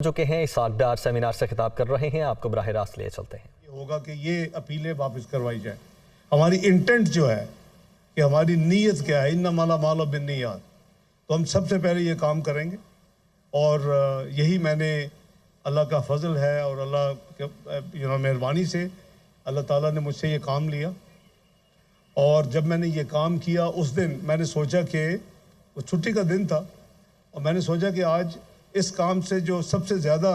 جو کہ ہیں اسحاق سیمینار سے خطاب کر رہے ہیں، آپ کو براہ راست لے چلتے ہیں۔ یہ ہوگا کہ یہ اپیلیں واپس کروائی جائیں۔ ہماری انٹینٹ جو ہے کہ ہماری نیت کیا ہے، انما الاعمال بالنیات، تو ہم سب سے پہلے یہ کام کریں گے اور یہی میں نے اللہ کا فضل ہے اور اللہ کے مہربانی سے اللہ تعالیٰ نے مجھ سے یہ کام لیا، اور جب میں نے یہ کام کیا اس دن میں نے سوچا کہ وہ چھٹی کا دن تھا، اور میں نے سوچا کہ آج اس کام سے جو سب سے زیادہ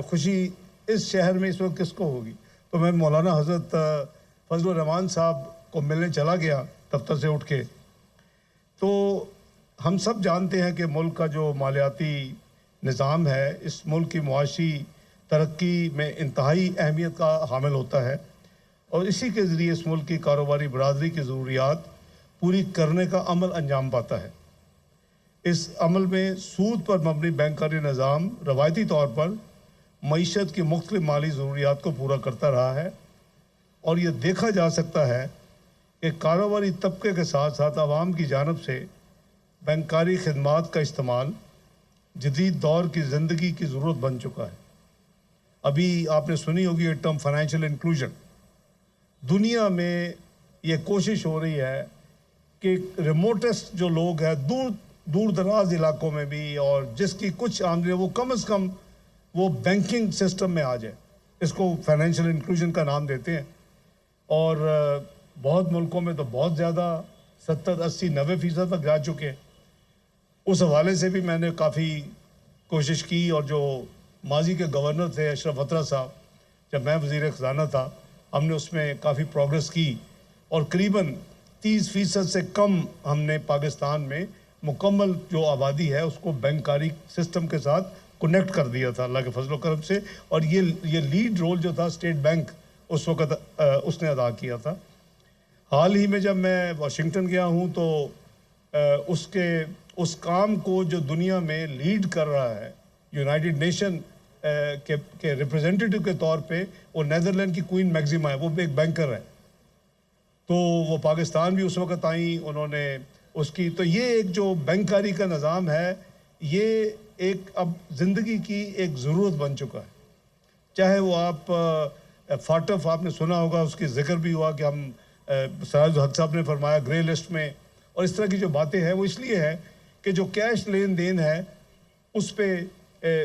خوشی اس شہر میں اس وقت کس کو ہوگی، تو میں مولانا حضرت فضل الرحمان صاحب کو ملنے چلا گیا دفتر سے اٹھ کے۔ تو ہم سب جانتے ہیں کہ ملک کا جو مالیاتی نظام ہے اس ملک کی معاشی ترقی میں انتہائی اہمیت کا حامل ہوتا ہے، اور اسی کے ذریعے اس ملک کی کاروباری برادری کی ضروریات پوری کرنے کا عمل انجام پاتا ہے۔ اس عمل میں سود پر مبنی بینکاری نظام روایتی طور پر معیشت کی مختلف مالی ضروریات کو پورا کرتا رہا ہے، اور یہ دیکھا جا سکتا ہے کہ کاروباری طبقے کے ساتھ ساتھ عوام کی جانب سے بینکاری خدمات کا استعمال جدید دور کی زندگی کی ضرورت بن چکا ہے۔ ابھی آپ نے سنی ہوگی یہ ٹرم فائنینشیل انکلوژن۔ دنیا میں یہ کوشش ہو رہی ہے کہ ریموٹسٹ جو لوگ ہیں دور دراز علاقوں میں بھی، اور جس کی کچھ آمدنی وہ کم از کم وہ بینکنگ سسٹم میں آ جائے، اس کو فائنینشیل انکلوژن کا نام دیتے ہیں۔ اور بہت ملکوں میں تو بہت زیادہ 70، 80، 90% تک جا چکے ہیں۔ اس حوالے سے بھی میں نے کافی کوشش کی، اور جو ماضی کے گورنر تھے اشرف اترا صاحب، جب میں وزیر خزانہ تھا، ہم نے اس میں کافی پروگرس کی، اور قریباً 30% سے کم ہم نے پاکستان میں مکمل جو آبادی ہے اس کو بینکاری سسٹم کے ساتھ کنیکٹ کر دیا تھا اللہ کے فضل و کرم سے، اور یہ لیڈ رول جو تھا اسٹیٹ بینک اس وقت اس نے ادا کیا تھا۔ حال ہی میں جب میں واشنگٹن گیا ہوں تو اس کام کو جو دنیا میں لیڈ کر رہا ہے یونائٹڈ نیشن کے ریپرزینٹیٹو کے طور پہ، وہ نیدرلینڈ کی کوئین میگزیما ہے، وہ ایک بینکر ہے، تو وہ پاکستان بھی اس وقت آئیں، انہوں نے اس کی، تو یہ ایک جو بینکاری کا نظام ہے یہ ایک اب زندگی کی ایک ضرورت بن چکا ہے۔ چاہے وہ آپ فاٹف آپ نے سنا ہوگا، اس کی ذکر بھی ہوا کہ ہم سراج الحق صاحب نے فرمایا گرے لسٹ میں، اور اس طرح کی جو باتیں ہیں وہ اس لیے ہے کہ جو کیش لین دین ہے اس پہ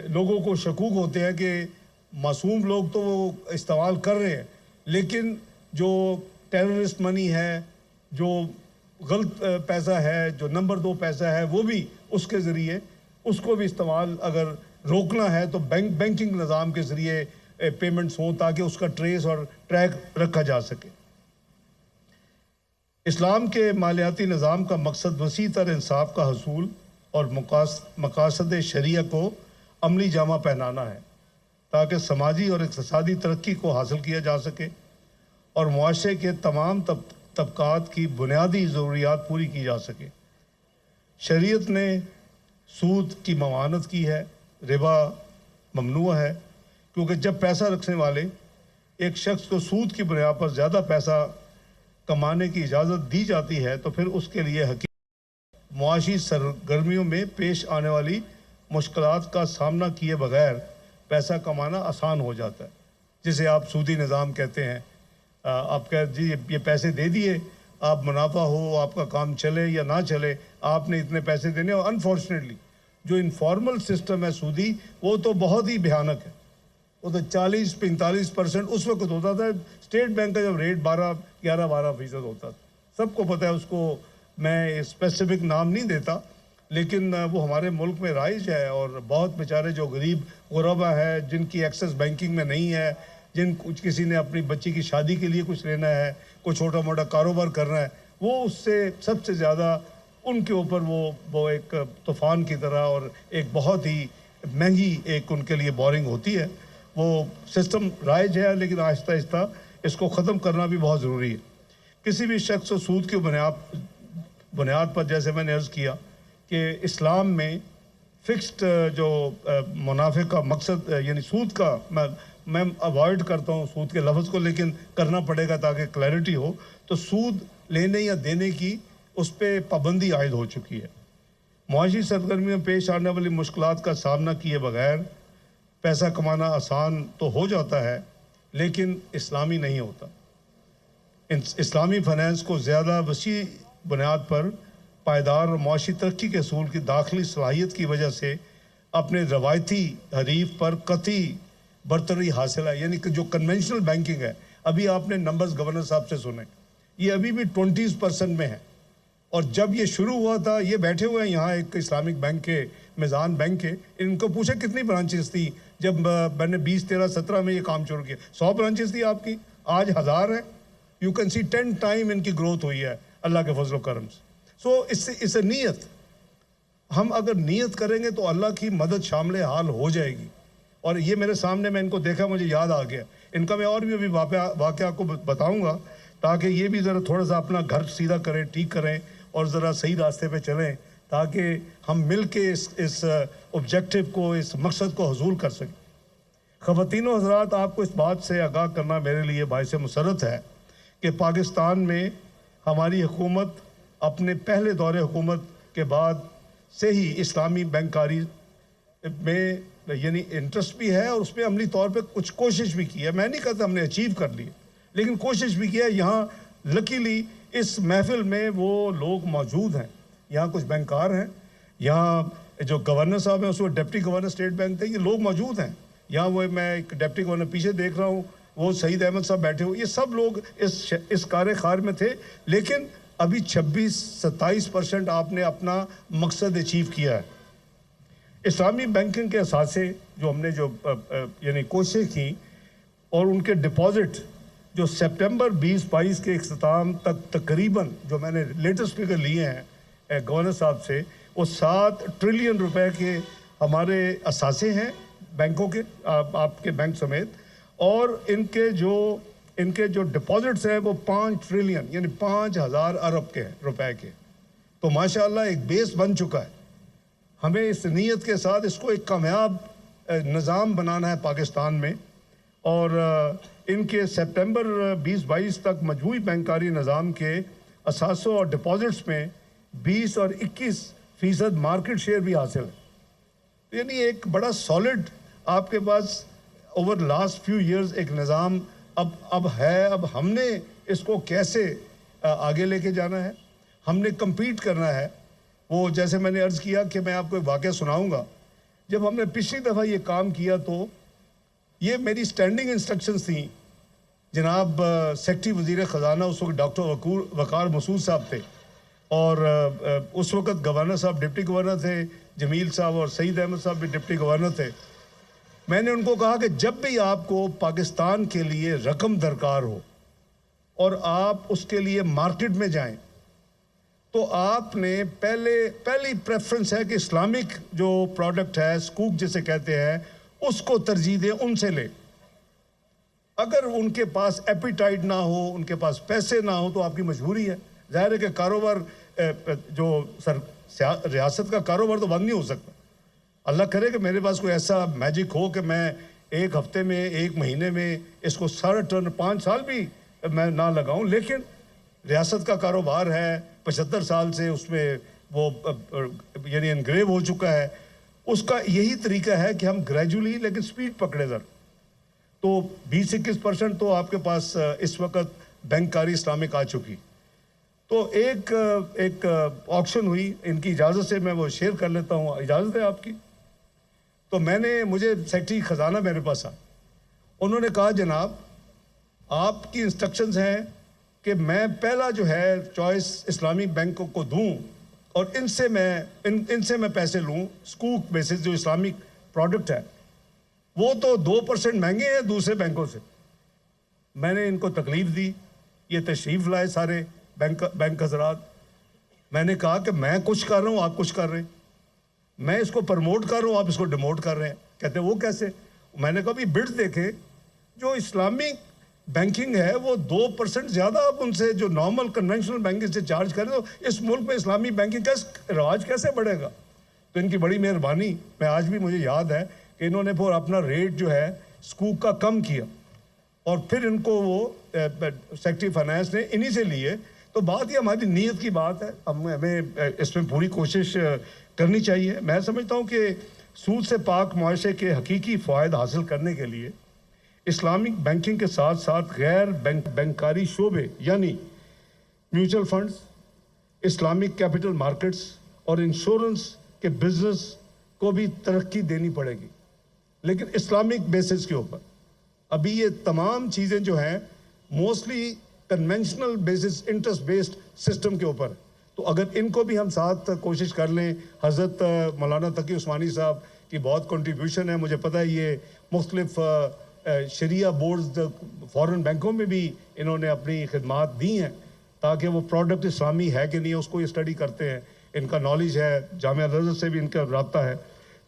لوگوں کو شکوک ہوتے ہیں کہ معصوم لوگ تو وہ استعمال کر رہے ہیں، لیکن جو ٹیررسٹ منی ہے، جو غلط پیسہ ہے، جو نمبر 2 پیسہ ہے، وہ بھی اس کے ذریعے اس کو بھی استعمال اگر روکنا ہے تو بینکنگ نظام کے ذریعے پیمنٹس ہوں تاکہ اس کا ٹریس اور ٹریک رکھا جا سکے۔ اسلام کے مالیاتی نظام کا مقصد وسیع تر انصاف کا حصول اور مقاصد شریعہ کو عملی جامہ پہنانا ہے، تاکہ سماجی اور اقتصادی ترقی کو حاصل کیا جا سکے اور معاشرے کے تمام طبقات کی بنیادی ضروریات پوری کی جا سکے۔ شریعت نے سود کی ممانعت کی ہے، ربا ممنوع ہے، کیونکہ جب پیسہ رکھنے والے ایک شخص کو سود کی بنیاد پر زیادہ پیسہ کمانے کی اجازت دی جاتی ہے تو پھر اس کے لیے معاشی سرگرمیوں میں پیش آنے والی مشکلات کا سامنا کیے بغیر پیسہ کمانا آسان ہو جاتا ہے، جسے آپ سودی نظام کہتے ہیں۔ آپ کہہ جی یہ پیسے دے دیے، آپ منافع ہو، آپ کا کام چلے یا نہ چلے، آپ نے اتنے پیسے دینے، اور انفارچونیٹلی جو انفارمل سسٹم ہے سودی، وہ تو بہت ہی بھیانک ہے، وہ تو 40-45% اس وقت ہوتا تھا اسٹیٹ بینک کا جب ریٹ 11-12% ہوتا تھا۔ سب کو پتہ ہے، اس کو میں اسپیسیفک نام نہیں دیتا، لیکن وہ ہمارے ملک میں رائج ہے، اور بہت بیچارے جو غریب غربا ہے جن کی ایکسس بینکنگ میں نہیں ہے، کسی نے اپنی بچی کی شادی کے لیے کچھ لینا ہے، کوئی چھوٹا موٹا کاروبار کرنا ہے، وہ اس سے سب سے زیادہ ان کے اوپر وہ ایک طوفان کی طرح اور ایک بہت ہی مہنگی ایک ان کے لیے بورنگ ہوتی ہے۔ وہ سسٹم رائج ہے، لیکن آہستہ آہستہ اس کو ختم کرنا بھی بہت ضروری ہے۔ کسی بھی شخص و سود کی بنیاد پر، جیسے میں نے عرض کیا کہ اسلام میں فکسڈ جو منافع کا مقصد یعنی سود کا، میں اوائڈ کرتا ہوں سود کے لفظ کو، لیکن کرنا پڑے گا تاکہ کلیئرٹی ہو، تو سود لینے یا دینے کی اس پہ پابندی عائد ہو چکی ہے۔ معاشی سرگرمیوں میں پیش آنے والی مشکلات کا سامنا کیے بغیر پیسہ کمانا آسان تو ہو جاتا ہے لیکن اسلامی نہیں ہوتا. اسلامی فنانس کو زیادہ وسیع بنیاد پر پائیدار اور معاشی ترقی کے اصول کی داخلی صلاحیت کی وجہ سے اپنے روایتی حریف پر قطعی برتری حاصل ہے. یعنی کہ جو کنونشنل بینکنگ ہے، ابھی آپ نے نمبرز گورنر صاحب سے سنے، یہ ابھی بھی 20% میں ہے. اور جب یہ شروع ہوا تھا، یہ بیٹھے ہوئے ہیں یہاں ایک اسلامک بینک کے، میزان بینک کے، ان کو پوچھے کتنی برانچز تھی جب میں نے 20, 13, 17 میں یہ کام شروع کیا. 100 برانچز تھی آپ کی، آج 1000 ہیں. یو کین سی 10 ٹائم ان کی گروتھ ہوئی ہے اللہ کے فضل و کرم سے. سو اس سے نیت، ہم اگر نیت کریں گے تو اللہ کی مدد شامل حال ہو جائے گی. اور یہ میرے سامنے، میں ان کو دیکھا، مجھے یاد آ گیا. ان کا میں اور بھی ابھی واقعہ کو بتاؤں گا تاکہ یہ بھی ذرا تھوڑا سا اپنا گھر سیدھا کریں، ٹھیک کریں اور ذرا صحیح راستے پہ چلیں تاکہ ہم مل کے اس آبجیکٹو کو، اس مقصد کو حصول کر سکیں. خواتین و حضرات، آپ کو اس بات سے آگاہ کرنا میرے لیے باعث مسرت ہے کہ پاکستان میں ہماری حکومت اپنے پہلے دور حکومت کے بعد سے ہی اسلامی بینکاری میں یعنی انٹرسٹ بھی ہے اور اس میں عملی طور پہ کچھ کوشش بھی کی ہے. میں نہیں کہتا ہم نے اچیو کر لی، لیکن کوشش بھی کی ہے. یہاں لکیلی اس محفل میں وہ لوگ موجود ہیں، یہاں کچھ بینکار ہیں، یہاں جو گورنر صاحب ہیں، اس وقت ڈپٹی گورنر اسٹیٹ بینک تھے، یہ لوگ موجود ہیں یہاں. وہ میں ایک ڈپٹی گورنر پیچھے دیکھ رہا ہوں، وہ سعید احمد صاحب بیٹھے ہوئے، یہ سب لوگ اس کار خار میں تھے. لیکن ابھی 26-27% آپ نے اپنا مقصد اچیو کیا ہے. اسلامی بینکنگ کے اثاثے جو ہم نے یعنی کوششیں کی اور ان کے ڈپازٹ جو سپٹمبر 2022 کے اختتام تک تقریباً، جو میں نے لیٹسٹ فگر لیے ہیں گورنر صاحب سے، وہ 7 ٹریلین روپے کے ہمارے اثاثے ہیں بینکوں کے، آپ کے بینک سمیت. اور ان کے جو ڈپازٹس ہیں وہ 5 ٹریلین یعنی 5000 ارب کے روپے کے. تو ماشاءاللہ ایک بیس بن چکا ہے. ہمیں اس نیت کے ساتھ اس کو ایک کامیاب نظام بنانا ہے پاکستان میں. اور ان کے سپٹمبر 2022 تک مجموعی بینکاری نظام کے اثاثوں اور ڈپازٹس میں 20 اور 21% مارکیٹ شیئر بھی حاصل ہے. یعنی ایک بڑا سالڈ آپ کے پاس اوور لاسٹ فیو ایئرز ایک نظام اب ہے. اب ہم نے اس کو کیسے آگے لے کے جانا ہے، ہم نے کمپیٹ کرنا ہے. وہ جیسے میں نے عرض کیا کہ میں آپ کو ایک واقعہ سناؤں گا. جب ہم نے پچھلی دفعہ یہ کام کیا تو یہ میری سٹینڈنگ انسٹرکشنز تھیں. جناب سیکٹری وزیر خزانہ اس وقت ڈاکٹر وقار مسعود صاحب تھے، اور اس وقت گورنر صاحب ڈپٹی گورنر تھے، جمیل صاحب، اور سعید احمد صاحب بھی ڈپٹی گورنر تھے. میں نے ان کو کہا کہ جب بھی آپ کو پاکستان کے لیے رقم درکار ہو اور آپ اس کے لیے مارکیٹ میں جائیں تو آپ نے پہلی پریفرنس ہے کہ اسلامک جو پروڈکٹ ہے، سکوک جسے کہتے ہیں، اس کو ترجیح دیں، ان سے لیں. اگر ان کے پاس ایپیٹائٹ نہ ہو، ان کے پاس پیسے نہ ہو تو آپ کی مجبوری ہے. ظاہر ہے کہ کاروبار جو ریاست کا کاروبار تو بند نہیں ہو سکتا. اللہ کرے کہ میرے پاس کوئی ایسا میجک ہو کہ میں ایک ہفتے میں، ایک مہینے میں اس کو سارا ٹرن 5 سال بھی میں نہ لگاؤں. لیکن ریاست کا کاروبار ہے، 75 سال سے اس میں وہ یعنی انگریو ہو چکا ہے. اس کا یہی طریقہ ہے کہ ہم گریجولی لیکن سپیڈ پکڑے ذرا. تو 20-21% تو آپ کے پاس اس وقت بینکاری اسلامک آ چکی. تو ایک آکشن ہوئی، ان کی اجازت سے میں وہ شیئر کر لیتا ہوں، اجازت ہے آپ کی؟ تو مجھے سیکٹری خزانہ میرے پاس انہوں نے کہا جناب آپ کی انسٹرکشنز ہیں کہ میں پہلا جو ہے چوائس اسلامی بینکوں کو دوں اور ان سے میں پیسے لوں سکوک بیسس جو اسلامک پروڈکٹ ہے. وہ تو 2% مہنگے ہیں دوسرے بینکوں سے. میں نے ان کو تکلیف دی، یہ تشریف لائے سارے بینک حضرات. میں نے کہا کہ میں کچھ کر رہا ہوں، آپ کچھ کر رہے ہیں. میں اس کو پروموٹ کر رہا ہوں، آپ اس کو ڈیموٹ کر رہے ہیں. کہتے ہیں وہ کیسے؟ میں نے کہا بھی بڈ دیکھیں، جو اسلامک بینکنگ ہے وہ 2% زیادہ آپ ان سے جو نارمل کنونشنل بینکنگ سے چارج کریں تو اس ملک میں اسلامی بینکنگ کا رواج کیسے بڑھے گا؟ تو ان کی بڑی مہربانی. میں آج بھی مجھے یاد ہے کہ انہوں نے پھر اپنا ریٹ جو ہے سکوک کا کم کیا اور پھر ان کو وہ سیکٹری فائنانس نے انہی سے لیے. تو بات یہ ہماری نیت کی بات ہے. ہمیں اس میں پوری کوشش کرنی چاہیے. میں سمجھتا ہوں کہ سود سے پاک معاشرے کے حقیقی فوائد حاصل کرنے کے لیے اسلامک بینکنگ کے ساتھ ساتھ غیر بینکاری شعبے یعنی mutual funds, Islamic capital markets اور انشورنس کے بزنس کو بھی ترقی دینی پڑے گی، لیکن اسلامک بیسس کے اوپر۔ ابھی یہ تمام چیزیں جو ہیں mostly conventional basis interest based system کے اوپر، تو اگر ان کو بھی ہم ساتھ کوشش کر لیں، حضرت مولانا تقی عثمانی صاحب کی بہت کنٹریبیوشن ہے، مجھے پتہ ہے یہ مختلف شریعہ بورڈز فورن بینکوں میں بھی انہوں نے اپنی خدمات دی ہیں تاکہ وہ پروڈکٹ اسلامی ہے کہ نہیں اس کو یہ اسٹڈی کرتے ہیں، ان کا نالج ہے، جامعہ الازہر سے بھی ان کا رابطہ ہے۔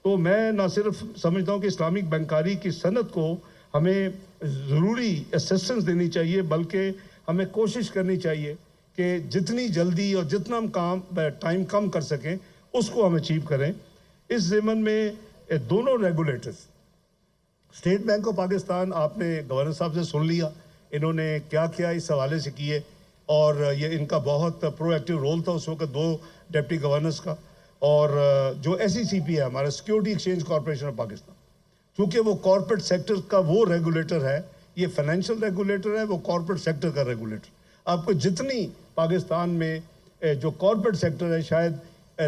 تو میں نہ صرف سمجھتا ہوں کہ اسلامک بینکاری کی صنعت کو ہمیں ضروری اسسٹنس دینی چاہیے، بلکہ ہمیں کوشش کرنی چاہیے کہ جتنی جلدی اور جتنا ہم ٹائم کم کر سکیں اس کو ہم اچیو کریں۔ اس ضمن میں دونوں regulators, state bank of Pakistan, آپ نے گورنر صاحب سے سن لیا انہوں نے کیا کیا اس حوالے سے کیے، اور یہ ان کا بہت پرو ایکٹیو رول تھا اس وقت 2 ڈپٹی گورنرز کا، اور جو SECP ہے ہمارا security exchange corporation of Pakistan, چونکہ وہ کارپوریٹ سیکٹر کا وہ ریگولیٹر ہے، یہ فائنینشیل ریگولیٹر ہے، وہ کارپوریٹ سیکٹر کا ریگولیٹر۔ آپ کو جتنی پاکستان میں جو کارپوریٹ سیکٹر ہے شاید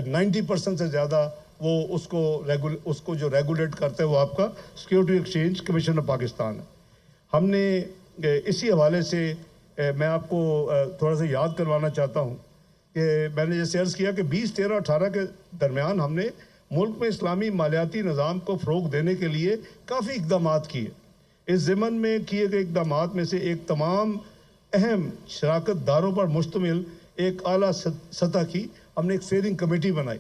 90% سے زیادہ وہ اس کو جو ریگولیٹ کرتے ہیں وہ آپ کا security exchange commission of Pakistan ہے۔ ہم نے اسی حوالے سے میں آپ کو تھوڑا سا یاد کروانا چاہتا ہوں کہ میں نے جیسے عرض کیا کہ 20 13 18 کے درمیان ہم نے ملک میں اسلامی مالیاتی نظام کو فروغ دینے کے لیے کافی اقدامات کیے۔ اس ضمن میں کیے گئے اقدامات میں سے ایک تمام اہم شراکت داروں پر مشتمل ایک اعلیٰ سطح کی ہم نے ایک اسٹیئرنگ کمیٹی بنائی۔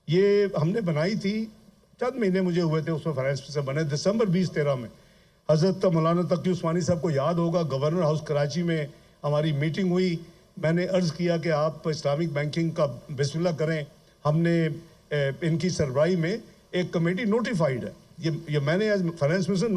یہ ہم نے بنائی تھی، چند مہینے مجھے ہوئے تھے اس میں فائنانس سے بنے، دسمبر 2013 میں۔ حضرت مولانا تقی عثمانی صاحب کو یاد ہوگا گورنر ہاؤس کراچی میں ہماری میٹنگ ہوئی، میں نے عرض کیا کہ آپ اسلامک بینکنگ کا بسم اللہ کریں۔ ہم نے ان کی سربراہی میں ایک کمیٹی نوٹیفائیڈ ہے، یہ میں نے ایز فائنانس منسٹر